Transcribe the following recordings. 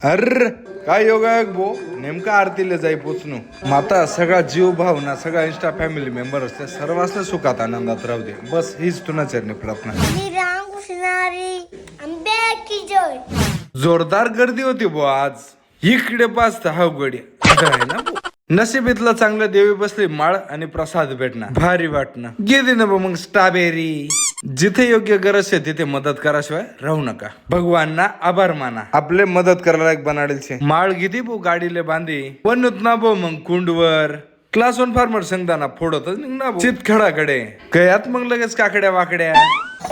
अर काय योगायोग भो नेमका आरतीला जाई पोचणू माता सगळा जीव भावना सगळा इंस्टा फॅमिली मेंबर असते सर्वांना सुखात आनंदात राहू दे बस हीच तुना चरणी प्रार्थना. जोरदार गर्दी होती भो आज इकडे पाच हा गडी आहे ना नशिबीतलं चांगलं देवी बसली माळ आणि प्रसाद भेटणार भारी वाटणं गेली ना मग स्ट्रॉबेरी जिथे योग्य गरज आहे तिथे मदत कराशिवाय राहू नका. भगवानना आभार माना आपले मदत करायला एक बनाडेल माळ किती भो गाडीले बांधी पण ना भो मग कुंडवर क्लास 1 फार्मर संगदाना फोडतच निघणार चितखडाकडे कयात मग लगेच काकड्या वाकड्या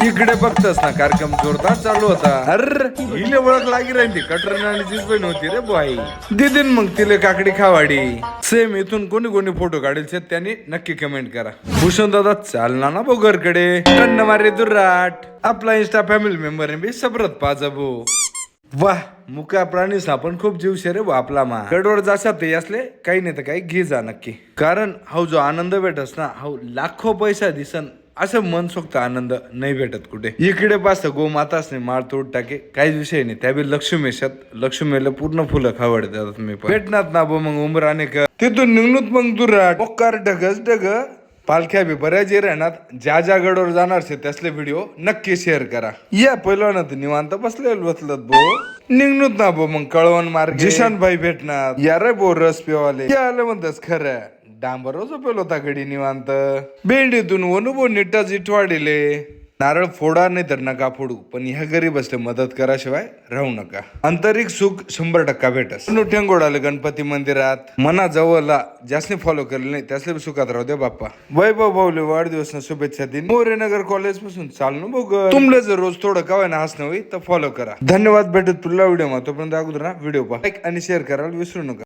इकडे बघतस ना कार्यक्रम जोरदार चालू होता. अरे हिले ओळख लागी राहिली कटरन आणि जिजबईन होती रे बाई दिदीन मग तिले काकडी खावाडी सेम इथून कोणी कोणी फोटो काढेल त्यांनी नक्की कमेंट करा. भूषण दादा चालना ना बोगरकडे टन्न मारे दुराट आपला इंस्टा फॅमिली मेंबर बी सब्रत पाजबो वाह मुका प्राणीस आपण खूप जीवशे रे आपला मा गडवड जाशात ते असले काही नाही तर काही घे जा नक्की कारण हा जो आनंद भेटस ना हा लाखो पैसा दिसन असं मनसोक्त आनंद नाही भेटत कुठे. इकडे पास गोमाताच नाही माळ तोड टाके काहीच विषय नाही त्या बी लक्ष्मीशात लक्ष्मीला पूर्ण फुलं खावडतात मी भेटणार ना बो मग उमराने का तिथून निघणूत मग दुराट मोकार ढगच ढग पालख्या बी बऱ्याच राहणार ज्या ज्या गडवर जाणार त्यासले व्हिडिओ नक्की शेअर करा. या पहिलं ना निवांत बसले बसलत भो निघणूत ना भो मग कळवण मार्ग जिशान भाई भेटणार या रे भो रस पिवाले आलं म्हणतस खरं डांबर झोपेल होता गडी निवांत भेंडीतून वनुभव नीटा जिठवाडिले नारळ फोडा नाही तर नका फोडू पण ह्या गरीब असले मदत कराशिवाय राहू नका. आंतरिक सुख 100% भेटस. ठेंगोडाले गणपती मंदिरात मना जवळला ज्यासने फॉलो केले नाही त्यासले सुखात राहू दे बाप्पा. वैभव भाऊले वाढदिवस शुभेच्छा दिन मोरेनगर कॉलेज पासून चालणं बघ तुमले जर रोज थोडं कवाय ना हसणं होई तर फॉलो करा. धन्यवाद भेटत पुढला व्हिडिओ तोपर्यंत अगोदर ना व्हिडिओ पहा लाईक आणि शेअर करायला विसरू नका.